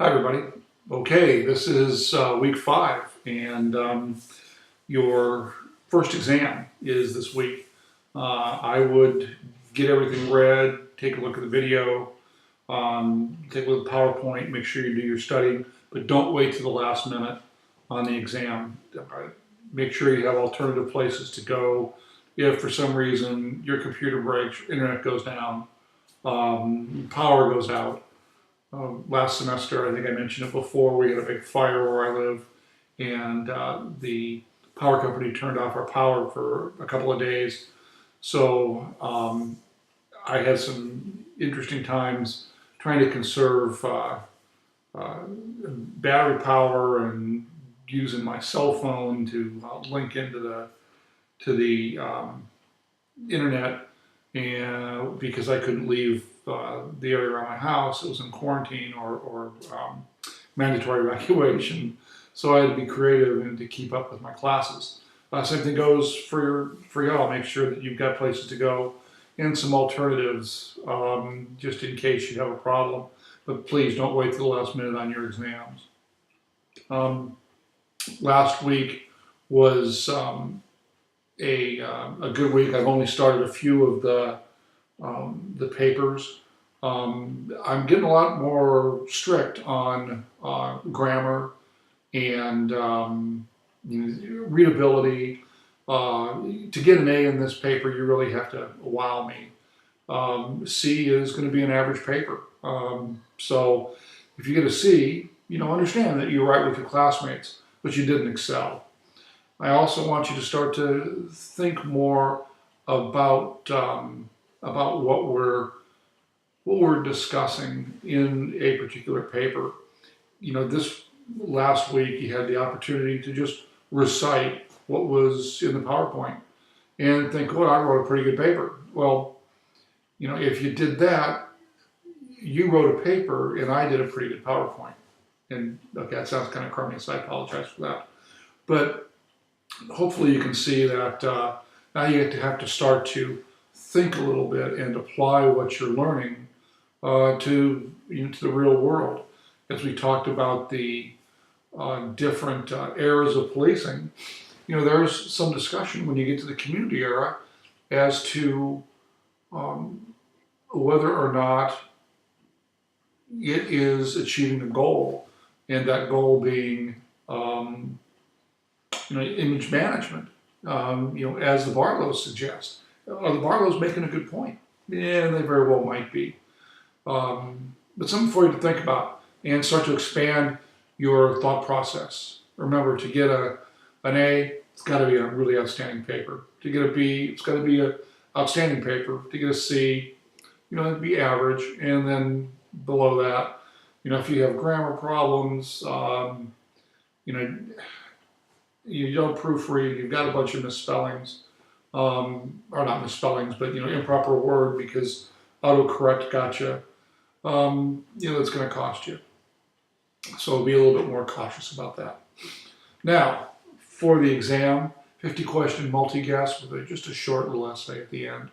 Hi, everybody. Okay, this is week 5, and your first exam is this week. I would get everything read, take a look at the video, take a look at the PowerPoint, make sure you do your studying, but don't wait to the last minute on the exam. Make sure you have alternative places to go. If for some reason your computer breaks, internet goes down, power goes out. Last semester, I think I mentioned it before, we had a big fire where I live, and the power company turned off our power for a couple of days. So I had some interesting times trying to conserve battery power and using my cell phone to link into the internet, and because I couldn't leave the area around my house, it was in quarantine or mandatory evacuation. So I had to be creative and to keep up with my classes. Same thing goes for y'all. Make sure that you've got places to go and some alternatives, just in case you have a problem. But please don't wait till the last minute on your exams. Last week was a good week. I've only started a few of the papers. I'm getting a lot more strict on grammar and readability. To get an A in this paper, you really have to wow me. C is going to be an average paper. So if you get a C, understand that you're right with your classmates, but you didn't excel. I also want you to start to think more about what we're discussing in a particular paper. This last week you had the opportunity to just recite what was in the PowerPoint and think, "Oh, I wrote a pretty good paper." Well, if you did that, you wrote a paper and I did a pretty good PowerPoint. And okay, that sounds kind of crummy, so I apologize for that. But hopefully you can see that now you have to start to think a little bit and apply what you're learning to the real world. As we talked about the different eras of policing, there's some discussion when you get to the community era as to whether or not it is achieving a goal, and that goal being image management. As the Barlows suggest. Are the Barlows making a good point? Yeah, they very well might be. But something for you to think about and start to expand your thought process. Remember, to get an A, it's got to be a really outstanding paper. To get a B, it's got to be an outstanding paper. To get a C, it'd be average. And then below that, if you have grammar problems, you don't proofread, you've got a bunch of misspellings, or not misspellings, but improper word because autocorrect got you. That's going to cost you. So be a little bit more cautious about that. Now, for the exam, 50-question multi-guess with just a short little essay at the end.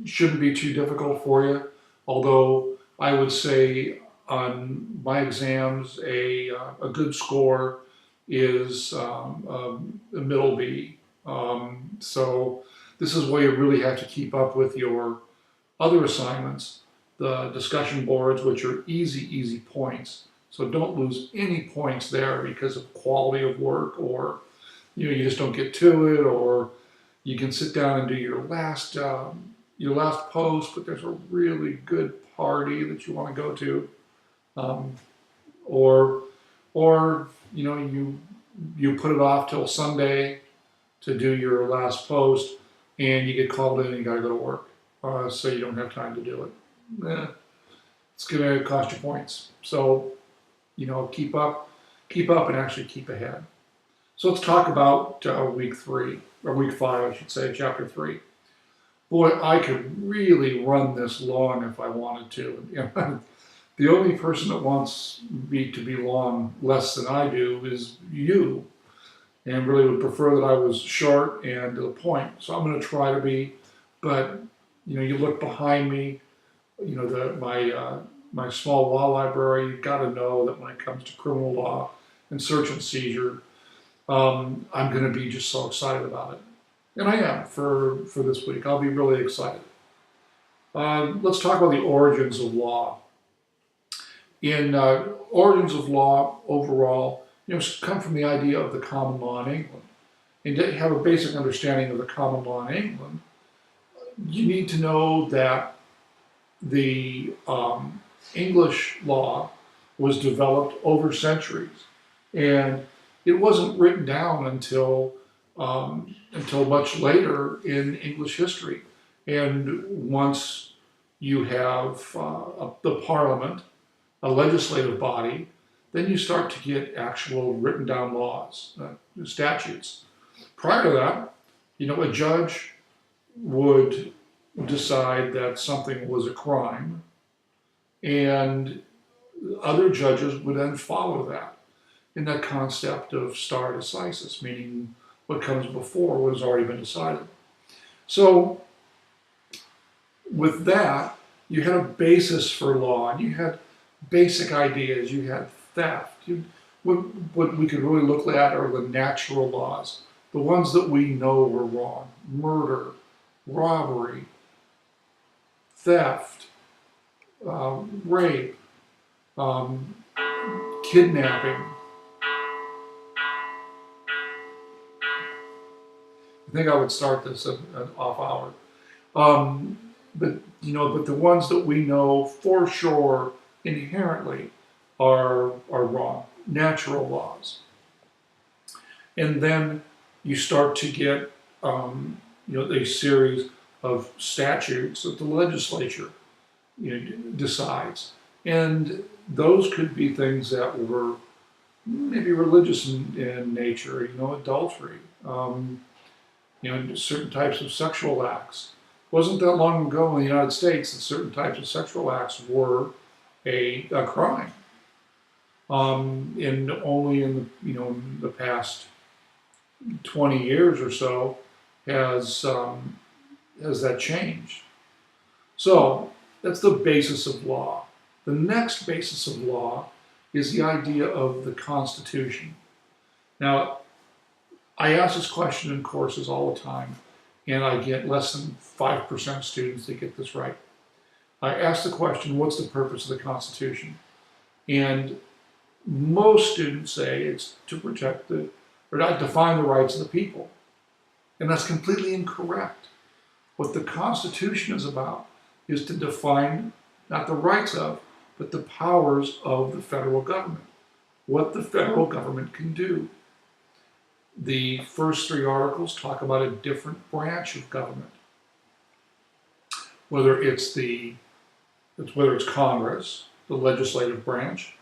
Shouldn't be too difficult for you, although I would say on my exams a good score is a middle B. So this is where you really have to keep up with your other assignments, the discussion boards, which are easy points. So don't lose any points there because of quality of work, or you just don't get to it, or you can sit down and do your last post, but there's a really good party that you want to go to, or you put it off till Sunday to do your last post, and you get called in and you got to go to work, so you don't have time to do it. It's going to cost you points. So keep up, and actually keep ahead. So let's talk about week 3 or week 5, I should say, chapter 3. Boy, I could really run this long if I wanted to. The only person that wants me to be long less than I do is you, and really would prefer that I was short and to the point. So I'm going to try to be, but you look behind me, my my small law library, you've got to know that when it comes to criminal law and search and seizure, I'm going to be just so excited about it. And I am for this week. I'll be really excited. Let's talk about the origins of law. In origins of law overall, come from the idea of the common law in England. And to have a basic understanding of the common law in England, you need to know that the English law was developed over centuries, and it wasn't written down until much later in English history. And once you have the Parliament, a legislative body, then you start to get actual written down laws, statutes. Prior to that, a judge would decide that something was a crime, and other judges would then follow that in that concept of stare decisis, meaning what comes before what has already been decided. So with that, you had a basis for law, and you had basic ideas. You had theft. What we could really look at are the natural laws, the ones that we know were wrong: murder, robbery, theft, rape, kidnapping. I think I would start this at an off hour. But the ones that we know for sure inherently are wrong, natural laws. And then you start to get a series of statutes that the legislature decides, and those could be things that were maybe religious in nature, adultery, certain types of sexual acts. It wasn't that long ago in the United States that certain types of sexual acts were a crime. And only in the past 20 years or so has that changed. So that's the basis of law. The next basis of law is the idea of the Constitution. Now, I ask this question in courses all the time, and I get less than 5% of students that get this right. I ask the question, what's the purpose of the Constitution? And most students say it's to protect or not define the rights of the people. And that's completely incorrect. What the Constitution is about is to define not the rights of, but the powers of the federal government, what the federal government can do. The first three articles talk about a different branch of government, whether it's Congress, the legislative branch,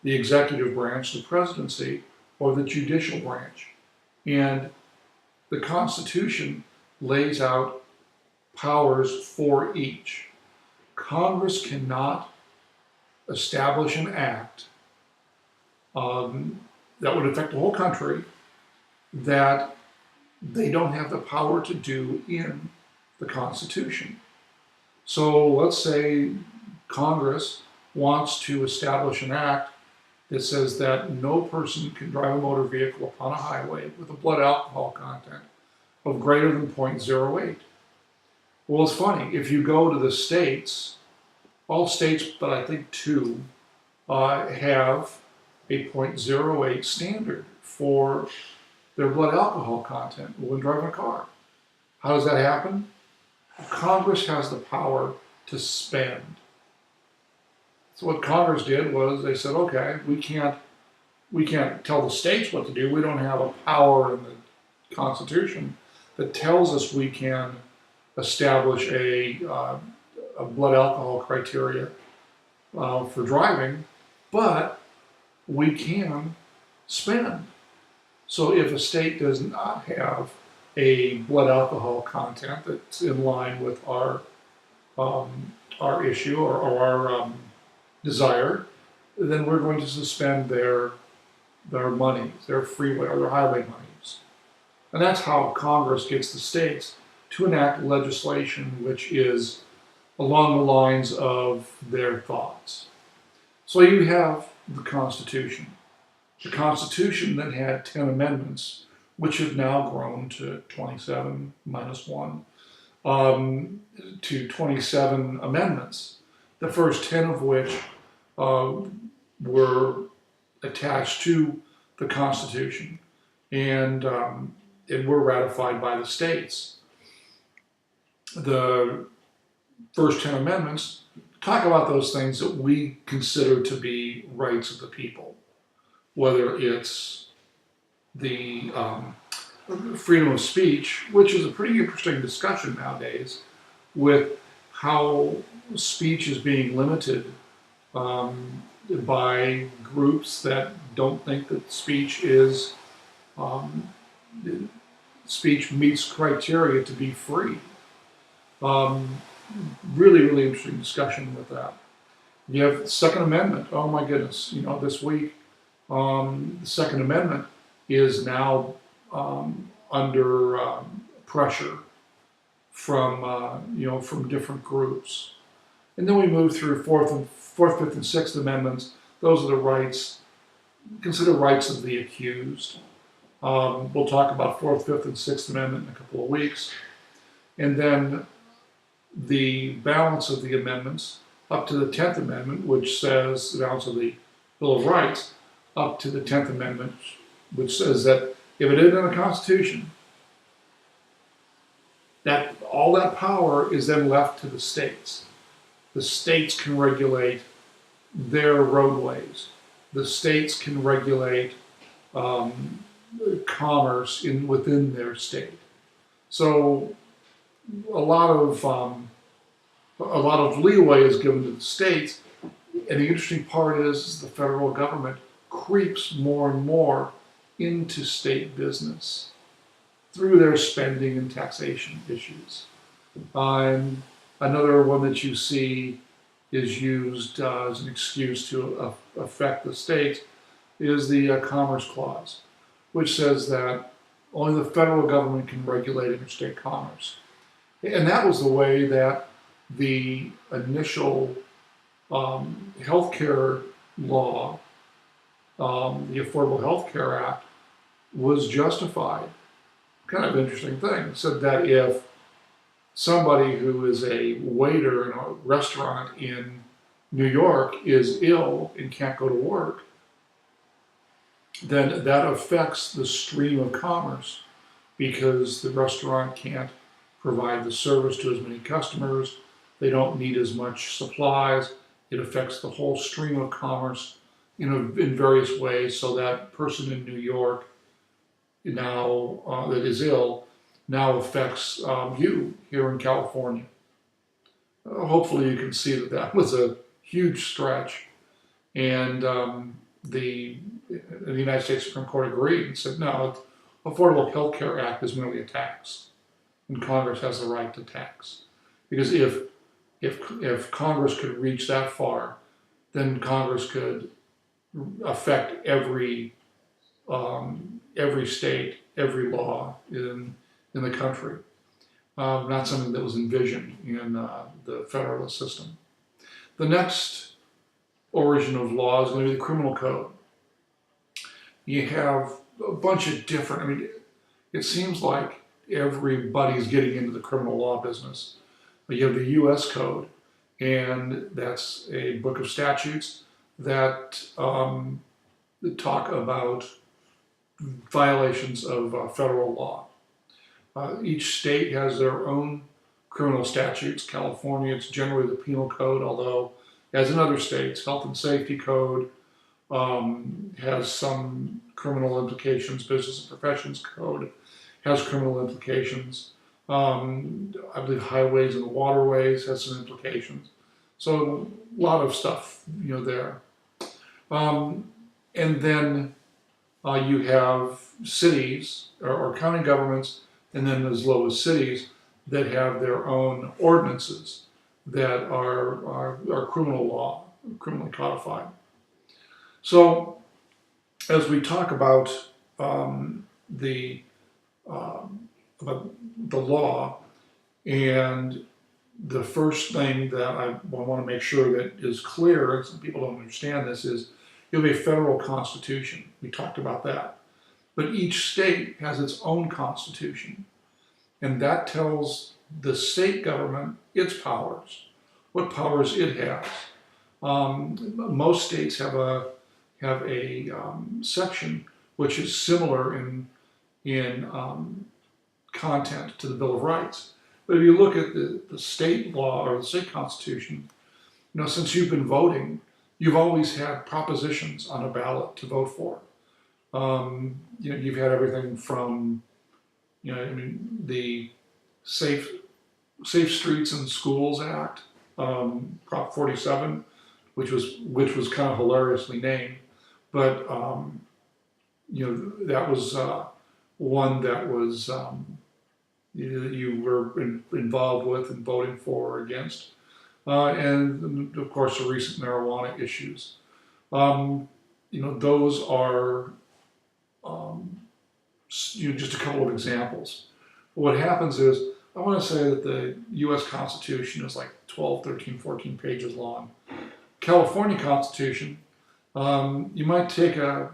the executive branch, the presidency, or the judicial branch. And the Constitution lays out powers for each. Congress cannot establish an act that would affect the whole country that they don't have the power to do in the Constitution. So let's say Congress wants to establish an act that says that no person can drive a motor vehicle upon a highway with a blood alcohol content of greater than 0.08. Well, it's funny, if you go to the states, all states but I think 2 have a 0.08 standard for their blood alcohol content when driving a car. How does that happen? Congress has the power to spend. So what Congress did was they said, okay, we can't tell the states what to do. We don't have a power in the Constitution that tells us we can establish a blood alcohol criteria for driving, but we can spend. So if a state does not have a blood alcohol content that's in line with our issue or our desire, then we're going to suspend their monies, their freeway or their highway monies. And that's how Congress gets the states to enact legislation which is along the lines of their thoughts. So you have the Constitution. The Constitution then had 10 amendments, which have now grown to 27 minus 1, to 27 amendments. The first 10 of which were attached to the Constitution and were ratified by the states. The first 10 amendments talk about those things that we consider to be rights of the people, whether it's the freedom of speech, which is a pretty interesting discussion nowadays with how speech is being limited by groups that don't think that speech meets criteria to be free. Really, really interesting discussion with that. You have the Second Amendment. Oh my goodness, this week, the Second Amendment is now under pressure from different groups. And then we move through Fourth, Fifth, and Sixth Amendments. Those are the rights, considered rights of the accused. We'll talk about Fourth, Fifth, and Sixth Amendment in a couple of weeks. And then the balance of the amendments up to the 10th Amendment, which says, the balance of the Bill of Rights, up to the 10th Amendment, which says that if it isn't in the Constitution, that all that power is then left to the states. The states can regulate their roadways. The states can regulate commerce within their state. So a lot of leeway is given to the states, and the interesting part is the federal government creeps more and more into state business through their spending and taxation issues. And another one that you see is used as an excuse to affect the state is the Commerce Clause, which says that only the federal government can regulate interstate commerce. And that was the way that the initial healthcare law, the Affordable Health Care Act, was justified. Kind of interesting thing. It said that if somebody who is a waiter in a restaurant in New York is ill and can't go to work, then that affects the stream of commerce because the restaurant can't provide the service to as many customers. They don't need as much supplies. It affects the whole stream of commerce in various ways. So that person in New York now that is ill now affects you here in California. Hopefully you can see that that was a huge stretch. And the United States Supreme Court agreed and said, no, the Affordable Health Care Act is merely a tax. And Congress has the right to tax. Because if Congress could reach that far, then Congress could affect every state, every law in the country. Not something that was envisioned in the Federalist system. The next origin of law is going to be the criminal code. You have a bunch of different, it seems like everybody's getting into the criminal law business. But you have the U.S. Code, and that's a book of statutes that talk about violations of federal law. Each state has their own criminal statutes. California, it's generally the penal code, although as in other states, health and safety code has some criminal implications. Business and professions code has criminal implications. I believe highways and waterways has some implications. So a lot of stuff, there. And then you have cities or county governments, and then as low as cities that have their own ordinances that are criminal law, criminally codified. So as we talk about the law and the first thing that I want to make sure that is clear, and some people don't understand this, is you have a federal constitution. We talked about that. But each state has its own constitution, and that tells the state government its powers, what powers it has. Most states have a section which is similar in content to the Bill of Rights. But if you look at the state law or the state constitution, since you've been voting, you've always had propositions on a ballot to vote for. You've had everything from, the Safe Streets and Schools Act, Prop 47, which was kind of hilariously named, but that was one that was you were involved with and voting for or against, and of course the recent marijuana issues. Those are just a couple of examples. But what happens is, I want to say that the U.S. Constitution is like 12, 13, 14 pages long. California Constitution, you might take a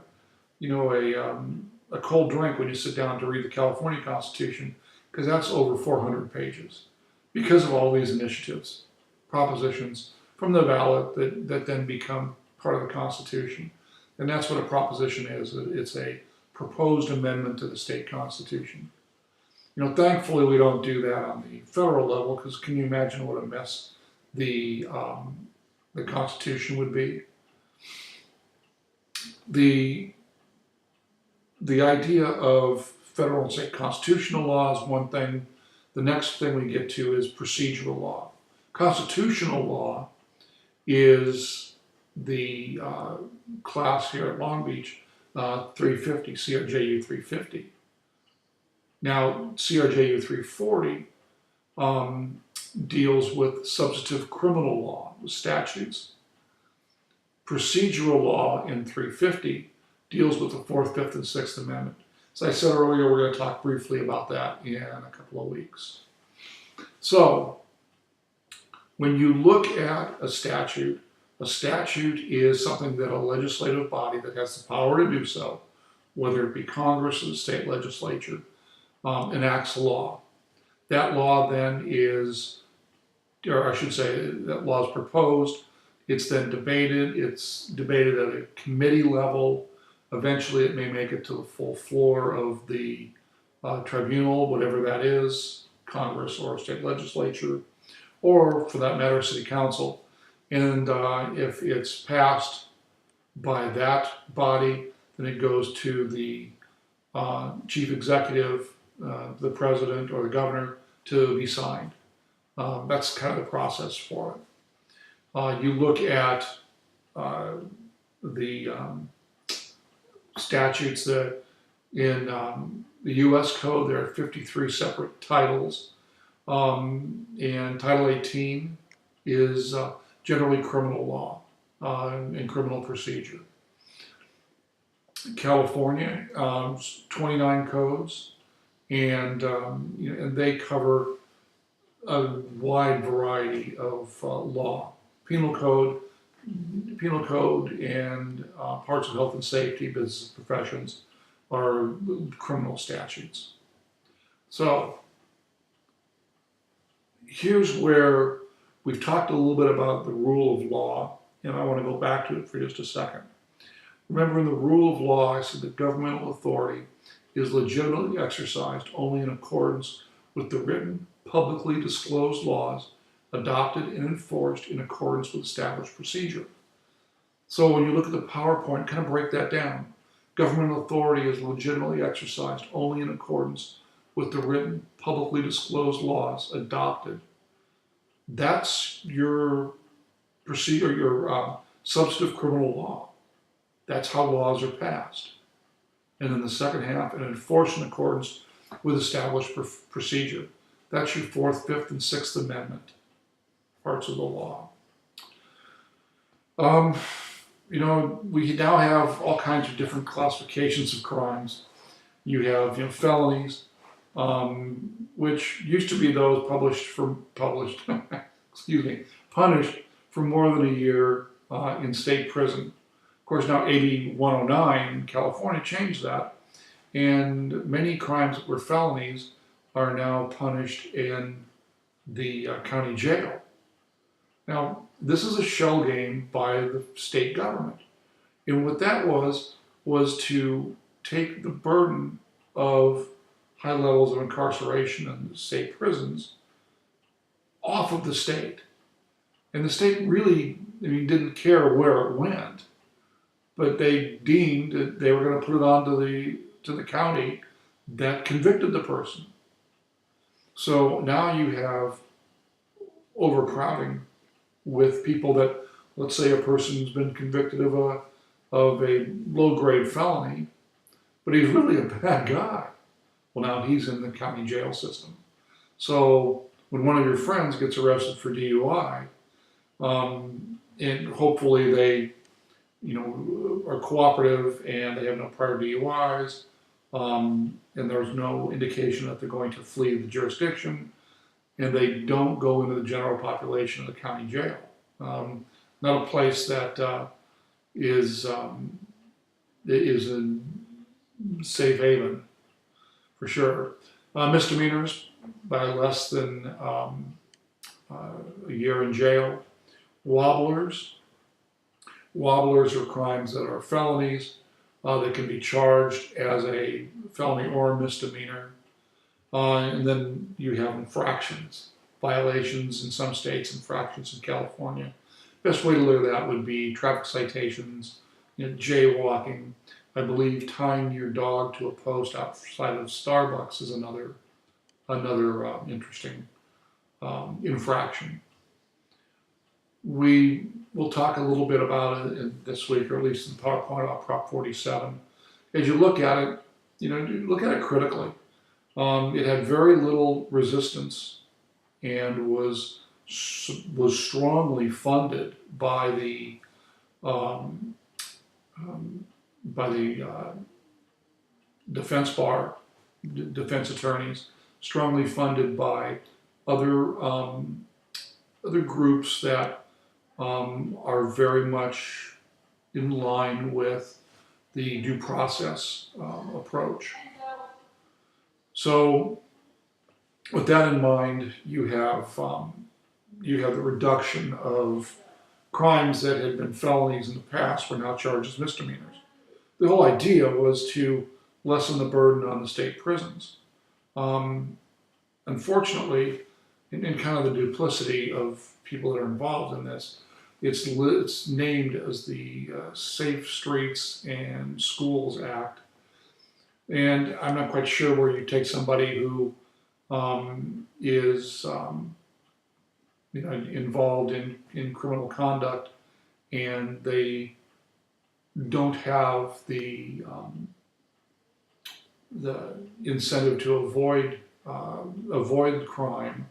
cold drink when you sit down to read the California Constitution, because that's over 400 pages, because of all these initiatives, propositions from the ballot that then become part of the Constitution. And that's what a proposition is. It's a proposed amendment to the state constitution. Thankfully we don't do that on the federal level, because can you imagine what a mess the Constitution would be? The idea of federal and state constitutional law is one thing. The next thing we get to is procedural law. Constitutional law is the class here at Long Beach, 350, CRJU 350. Now, CRJU 340 deals with substantive criminal law, with statutes. Procedural law in 350 deals with the 4th, 5th, and 6th Amendment. As I said earlier, we're going to talk briefly about that in a couple of weeks. So, when you look at a statute is something that a legislative body that has the power to do so, whether it be Congress or the state legislature, enacts a law. That law then is, or I should say, that law is proposed. It's then debated. It's debated at a committee level. Eventually, it may make it to the full floor of the tribunal, whatever that is, Congress or state legislature, or for that matter, city council. And if it's passed by that body, then it goes to the chief executive, the president or the governor, to be signed. That's kind of the process for it. You look at the statutes that in the U.S. Code, there are 53 separate titles, and Title 18 is generally criminal law and criminal procedure. California, 29 codes, and and they cover a wide variety of law. Penal code, and parts of health and safety, business professions are criminal statutes. So here's where we've talked a little bit about the rule of law, and I want to go back to it for just a second. Remember, in the rule of law, I said that governmental authority is legitimately exercised only in accordance with the written, publicly disclosed laws adopted and enforced in accordance with established procedure. So when you look at the PowerPoint, kind of break that down. Governmental authority is legitimately exercised only in accordance with the written, publicly disclosed laws adopted. That's your procedure, your substantive criminal law. That's how laws are passed. And then the second half, and enforced in accordance with established procedure. That's your 4th, 5th, and 6th Amendment parts of the law. We now have all kinds of different classifications of crimes. You have felonies, which used to be those published excuse me, punished for more than a year in state prison. Of course, now AB 109 in California changed that, and many crimes that were felonies are now punished in the county jail. Now, this is a shell game by the state government. And what that was to take the burden of high levels of incarceration in the state prisons off of the state. And the state really, didn't care where it went, but they deemed that they were going to put it on to the county that convicted the person. So now you have overcrowding with people that, let's say a person's been convicted of a low-grade felony, but he's really a bad guy. Well, now he's in the county jail system. So when one of your friends gets arrested for DUI, and hopefully they, are cooperative and they have no prior DUIs, and there's no indication that they're going to flee the jurisdiction, and they don't go into the general population of the county jail. Not a place that is a safe haven, for sure. Misdemeanors by less than a year in jail. Wobblers are crimes that are felonies that can be charged as a felony or a misdemeanor. And then you have infractions, violations in some states, infractions in California. Best way to look at that would be traffic citations, jaywalking. I believe tying your dog to a post outside of Starbucks is another interesting infraction. We will talk a little bit about it this week, or at least in the PowerPoint, about Prop 47. As you look at it, look at it critically. It had very little resistance and was strongly funded by the defense bar, defense attorneys, strongly funded by other groups that are very much in line with the due process approach. So, with that in mind, you have the reduction of crimes that had been felonies in the past were now charged as misdemeanors. The whole idea was to lessen the burden on the state prisons. Unfortunately, in kind of the duplicity of people that are involved in this, it's named as the Safe Streets and Schools Act. And I'm not quite sure where you take somebody who is involved in criminal conduct, and they don't have the incentive to avoid crime.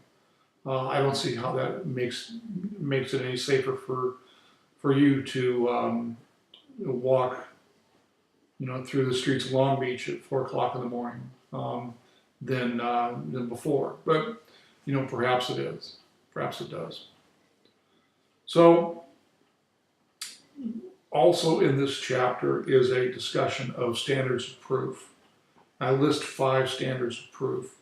I don't see how that makes it any safer for you to walk through the streets of Long Beach at 4 o'clock in the morning than before. But perhaps it is. Perhaps it does. So, also in this chapter is a discussion of standards of proof. I list 5 standards of proof.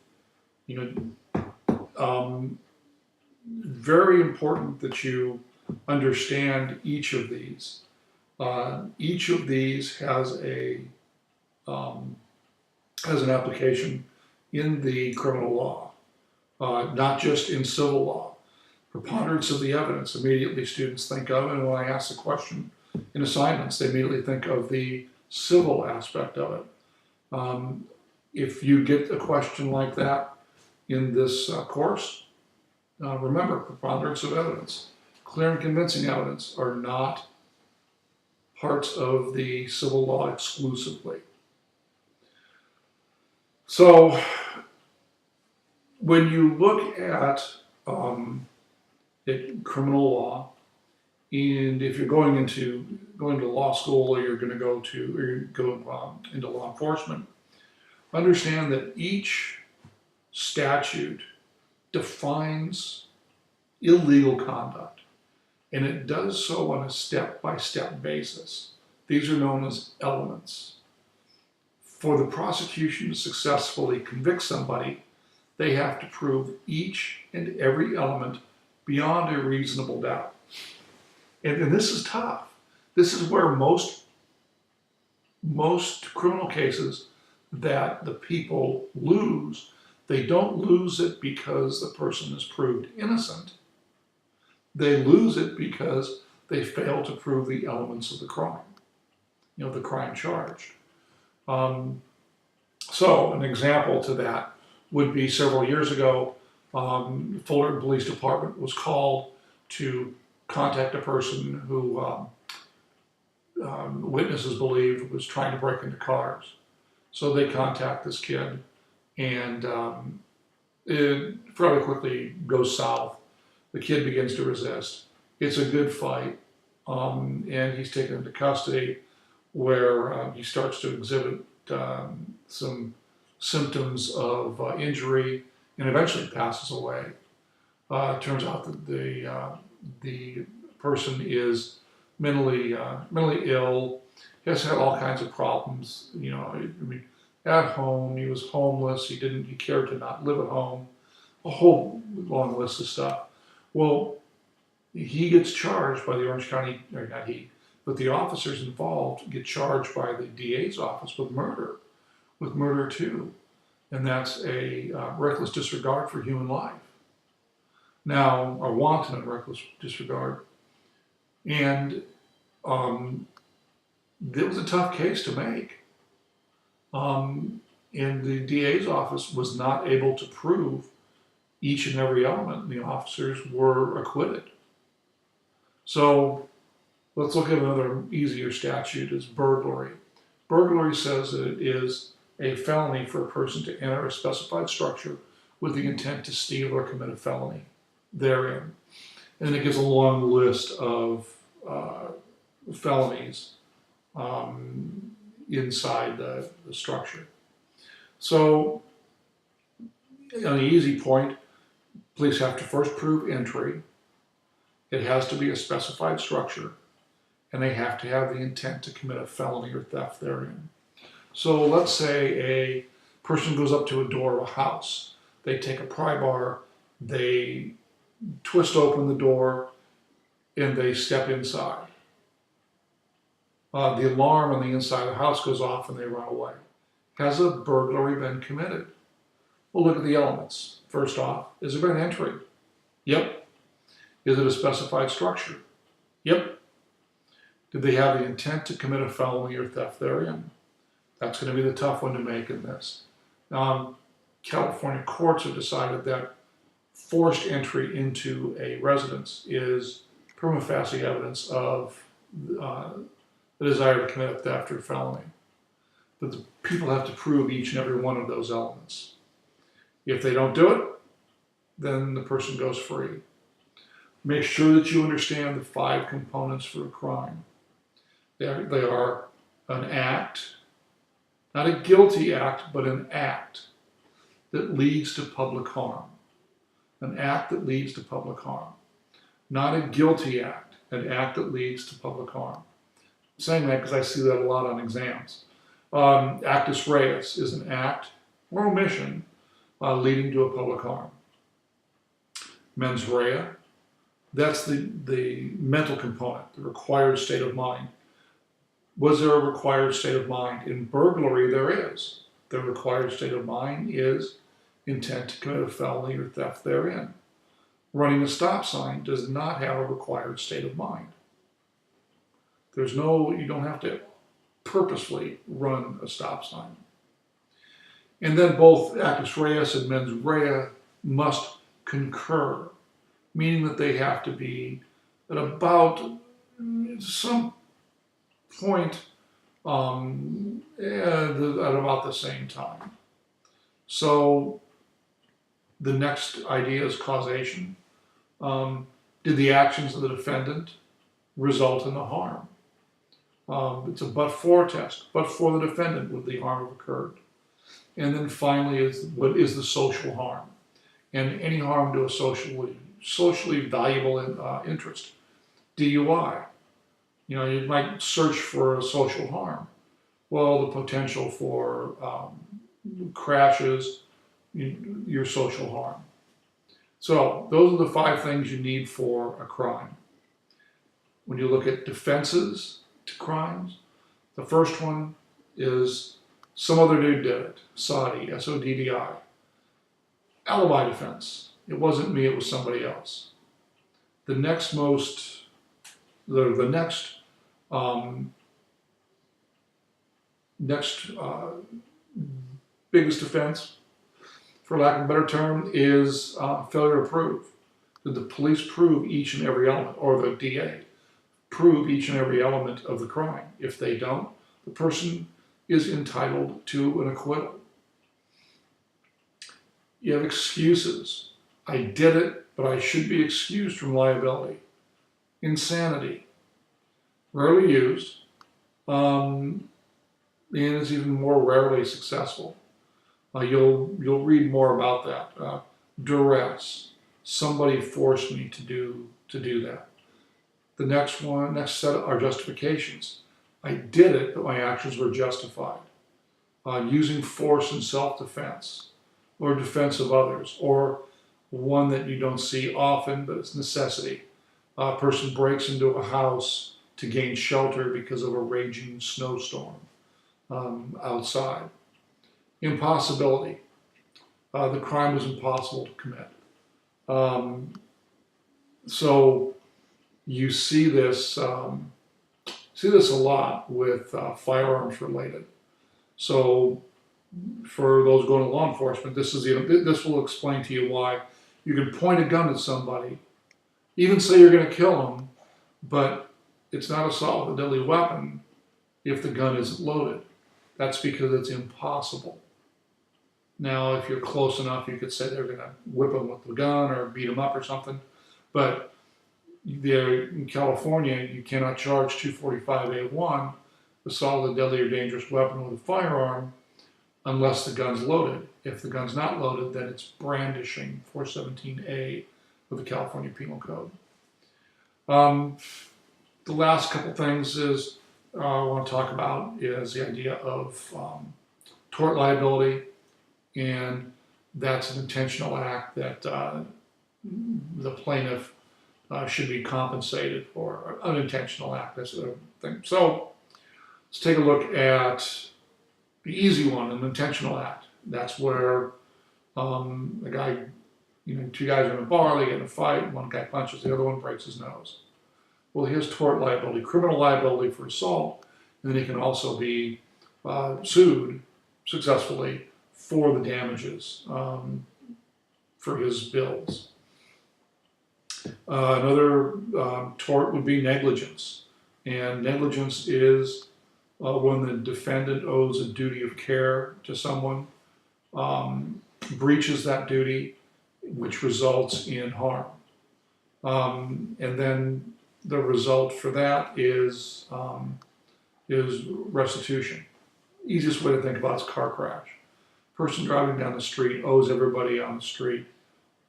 Very important that you understand each of these. Each of these has an application in the criminal law, not just in civil law. Preponderance of the evidence, immediately students think of, and when I ask the question in assignments, they immediately think of the civil aspect of it. If you get a question like that in this course, remember, preponderance of evidence, clear and convincing evidence are not parts of the civil law exclusively. So when you look at criminal law, and if you're going into law school, or you're going to go into law enforcement, understand that each statute defines illegal conduct, and it does so on a step-by-step basis. These are known as elements. For the prosecution to successfully convict somebody, they have to prove each and every element beyond a reasonable doubt. And this is tough. This is where most criminal cases that the people lose, they don't lose it because the person is proved innocent. They lose it because they fail to prove the elements of the crime, the crime charged. So an example to that would be several years ago, Fullerton Police Department was called to contact a person who witnesses believed was trying to break into cars. So they contact this kid, and it fairly quickly goes south. The kid begins to resist. It's a good fight, and he's taken into custody, where he starts to exhibit some symptoms of injury, and eventually passes away. It turns out that the person is mentally ill. He has had all kinds of problems. At home, he was homeless. He cared to not live at home. A whole long list of stuff. Well, he gets charged by the Orange County, or not he, but the officers involved get charged by the DA's office with murder too. And that's a reckless disregard for human life. Now, or wanton and reckless disregard. And it was a tough case to make. And the DA's office was not able to prove each and every element. The officers were acquitted. So let's look at another easier statute, is burglary. Burglary says that it is a felony for a person to enter a specified structure with the intent to steal or commit a felony therein. And it gives a long list of felonies inside the structure. So, on the easy point, police have to first prove entry. It has to be a specified structure, and they have to have the intent to commit a felony or theft therein. So let's say a person goes up to a door of a house. They take a pry bar, they twist open the door, and they step inside. The alarm on the inside of the house goes off and they run away. Has a burglary been committed? We'll look at the elements. First off, has there been entry? Yep. Is it a specified structure? Yep. Did they have the intent to commit a felony or theft therein? That's going to be the tough one to make in this. California courts have decided that forced entry into a residence is prima facie evidence of the desire to commit a theft or felony. But the people have to prove each and every one of those elements. If they don't do it, then the person goes free. Make sure that you understand the 5 components for a crime. They are an act, not a guilty act, but an act that leads to public harm. An act that leads to public harm. Not a guilty act, an act that leads to public harm. I'm saying that because I see that a lot on exams. Actus reus is an act or omission leading to a public harm. Mens rea, that's the mental component, the required state of mind. Was there a required state of mind? In burglary, there is. The required state of mind is intent to commit a felony or theft therein. Running a stop sign does not have a required state of mind. You don't have to purposely run a stop sign. And then both actus reus and mens rea must concur, meaning that they have to be at about some point at about the same time. So the next idea is causation. Did the actions of the defendant result in the harm? It's a but-for test. But for the defendant would the harm have occurred. And then finally is what is the social harm? And any harm to a socially valuable interest. DUI, you might search for a social harm. Well, the potential for crashes, your social harm. So those are the 5 things you need for a crime. When you look at defenses to crimes, the first one is some other dude did it. Soddy, S-O-D-D-I. Alibi defense. It wasn't me, it was somebody else. The next biggest defense, for lack of a better term, is failure to prove. Did the police prove each and every element, or the DA prove each and every element of the crime? If they don't, the person is entitled to an acquittal. You have excuses. I did it, but I should be excused from liability. Insanity. Rarely used, and is even more rarely successful. You'll read more about that. Duress. Somebody forced me to do that. The next set are justifications. I did it, but my actions were justified. Using force in self-defense, or defense of others, or one that you don't see often, but it's necessity. A person breaks into a house to gain shelter because of a raging snowstorm outside. Impossibility. The crime was impossible to commit. So you see this a lot with firearms related. So for those going to law enforcement, this will explain to you why you can point a gun at somebody, even say you're going to kill them, but it's not assault with a deadly weapon if the gun isn't loaded. That's because it's impossible. Now, if you're close enough, you could say they're going to whip them with the gun or beat them up or something. But in California, you cannot charge 245A1, assault with a deadly or dangerous weapon with a firearm, unless the gun's loaded. If the gun's not loaded, then it's brandishing, 417A of the California Penal Code. The last couple things I want to talk about is the idea of tort liability, and that's an intentional act that the plaintiff should be compensated for. Unintentional act, that's the thing. So let's take a look at the easy one, an intentional act. That's where a guy, 2 guys are in a bar, they get in a fight, one guy punches, the other one breaks his nose. Well, he has tort liability, criminal liability for assault, and then he can also be sued successfully for the damages for his bills. Another tort would be negligence, and negligence is when the defendant owes a duty of care to someone, breaches that duty, which results in harm. And then the result for that is restitution. Easiest way to think about it is car crash. Person driving down the street owes everybody on the street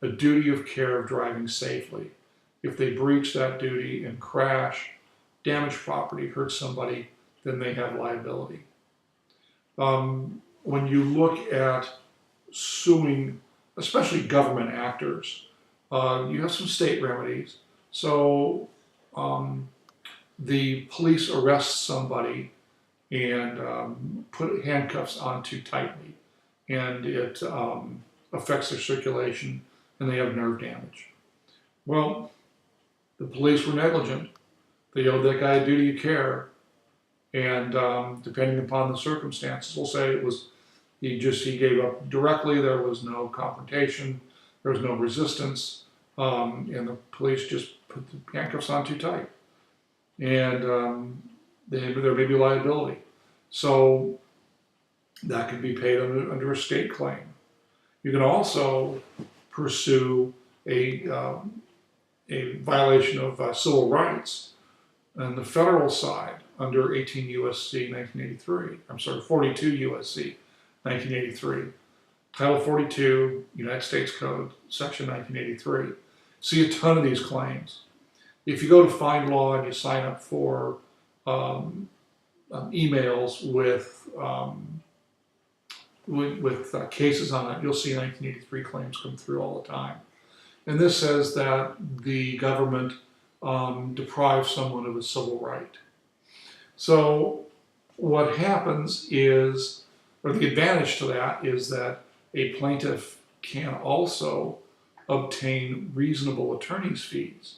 a duty of care of driving safely. If they breach that duty and crash, damage property, hurt somebody, then they have liability. When you look at suing, especially government actors, you have some state remedies. So the police arrest somebody and put handcuffs on too tightly, and it affects their circulation, and they have nerve damage. Well, the police were negligent. They owed that guy a duty of care, and depending upon the circumstances, we'll say it was he gave up directly. There was no confrontation. There was no resistance, and the police just put the handcuffs on too tight, and there may be liability. So that could be paid under a state claim. You can also pursue a violation of civil rights on the federal side under 18 U.S.C. 1983. I'm sorry, 42 U.S.C. 1983. Title 42, United States Code, Section 1983. see a ton of these claims. If you go to Find Law and you sign up for emails with cases on it, you'll see 1983 claims come through all the time. And this says that the government deprives someone of a civil right. So what happens is, or the advantage to that is that a plaintiff can also obtain reasonable attorney's fees.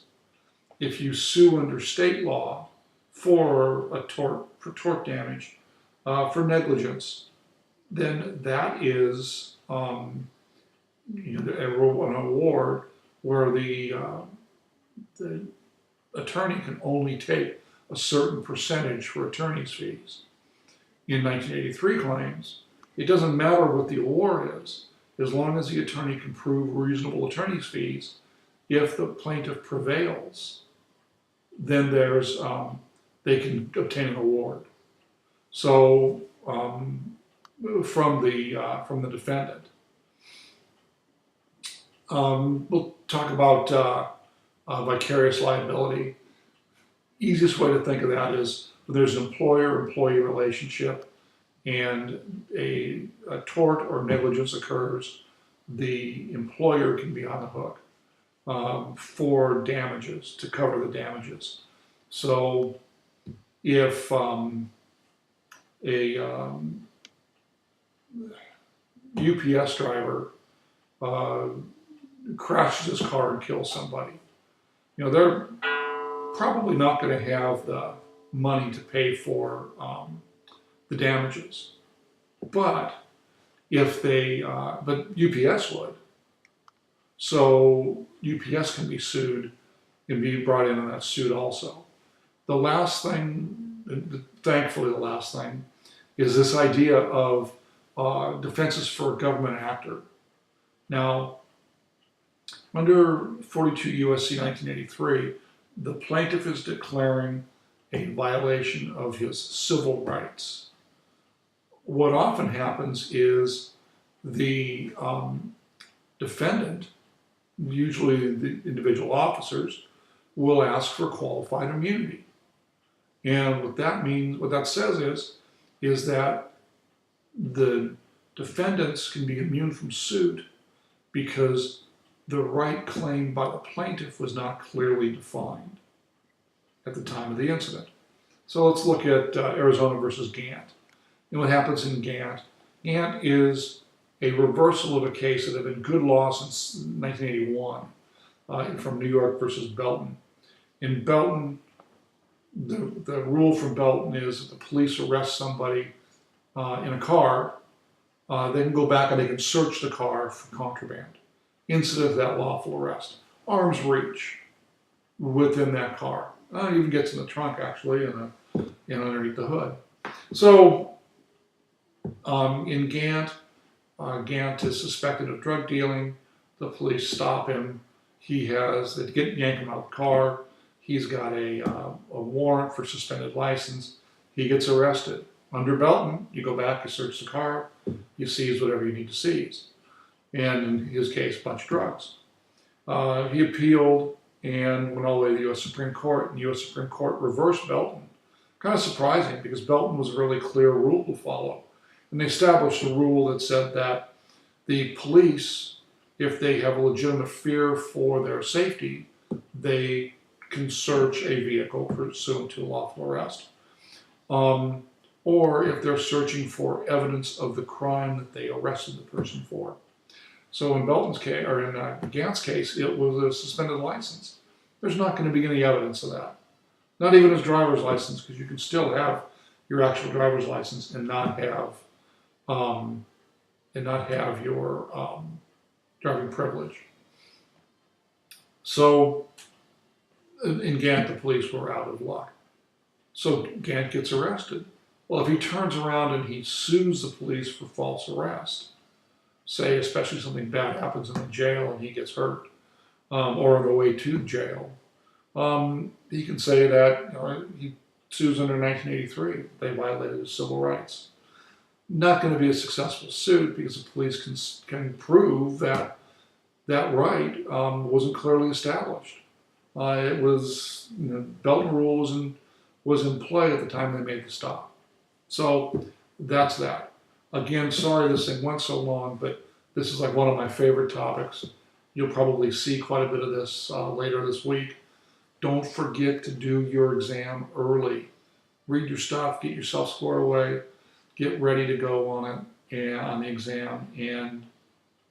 If you sue under state law for tort damage, for negligence, then that is an award where the attorney can only take a certain percentage for attorney's fees. In 1983 claims, it doesn't matter what the award is, as long as the attorney can prove reasonable attorney's fees. If the plaintiff prevails, then they can obtain an award. So from the defendant. We'll talk about vicarious liability. Easiest way to think of that is there's an employer-employee relationship and a tort or negligence occurs, the employer can be on the hook for damages, to cover the damages. So if a UPS driver crashes his car and kills somebody, they're probably not going to have the money to pay for the damages. But but UPS would. So UPS can be sued and be brought in on that suit also. The last thing, thankfully the last thing, is this idea of defenses for a government actor. Now, under 42 U.S.C. 1983, the plaintiff is declaring a violation of his civil rights. What often happens is the defendant, usually the individual officers, will ask for qualified immunity. And what that means, what that says is that the defendants can be immune from suit because the right claimed by the plaintiff was not clearly defined at the time of the incident. So let's look at Arizona versus Gant. And what happens in Gant? Gant is a reversal of a case that had been good law since 1981 from New York versus Belton. In Belton, the rule from Belton is that the police arrest somebody in a car, they can go back and they can search the car for contraband. Incident of that lawful arrest. Arm's reach within that car. It even gets in the trunk, actually, and underneath the hood. So in Gant, Gant is suspected of drug dealing. The police stop him. They yank him out of the car. He's got a warrant for suspended license. He gets arrested. Under Belton, you go back, you search the car, you seize whatever you need to seize. And in his case, a bunch of drugs. He appealed and went all the way to the U.S. Supreme Court, and the U.S. Supreme Court reversed Belton. Kind of surprising, because Belton was a really clear rule to follow. And they established a rule that said that the police, if they have a legitimate fear for their safety, they can search a vehicle pursuant to a lawful arrest. Or if they're searching for evidence of the crime that they arrested the person for. So in Belton's case, or in Gant's case, it was a suspended license. There's not going to be any evidence of that. Not even his driver's license, because you can still have your actual driver's license and not have your driving privilege. So in Gant, the police were out of luck. So Gant gets arrested. Well, if he turns around and he sues the police for false arrest, say especially something bad happens in the jail and he gets hurt, or on the way to jail, he can say that he sues under 1983. They violated his civil rights. Not going to be a successful suit because the police can prove that that right wasn't clearly established. It was, belt and rules and was in play at the time they made the stop. So that's that. Again, sorry this thing went so long, but this is like one of my favorite topics. You'll probably see quite a bit of this later this week. Don't forget to do your exam early. Read your stuff, get yourself squared away, get ready to go on it and on the exam, and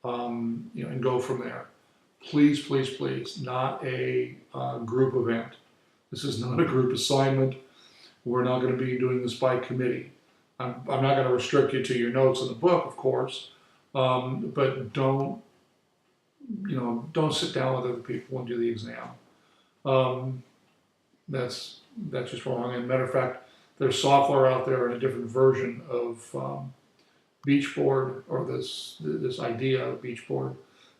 and go from there. Please, please, please, not a group event. This is not a group assignment. We're not going to be doing this by committee. I'm not going to restrict you to your notes in the book, of course, but don't sit down with other people and do the exam. Um, that's just wrong. And matter of fact, there's software out there in a different version of Beachboard, or this idea of Beachboard,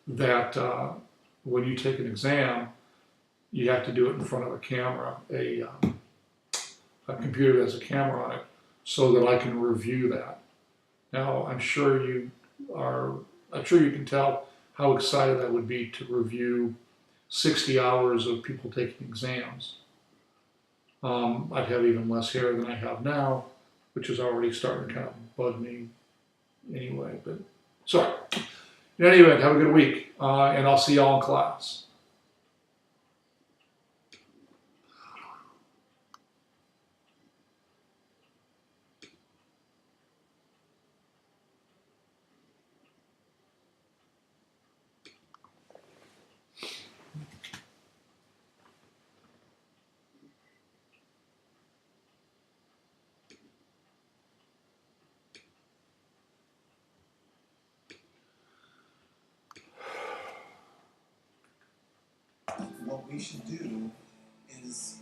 that when you take an exam, you have to do it in front of a camera, a computer that has a camera on it, so that I can review that. Now, I'm sure you can tell how excited I would be to review 60 hours of people taking exams. I'd have even less hair than I have now, which is already starting to kind of bug me anyway. But sorry. In any event, have a good week, and I'll see y'all in class. What we should do is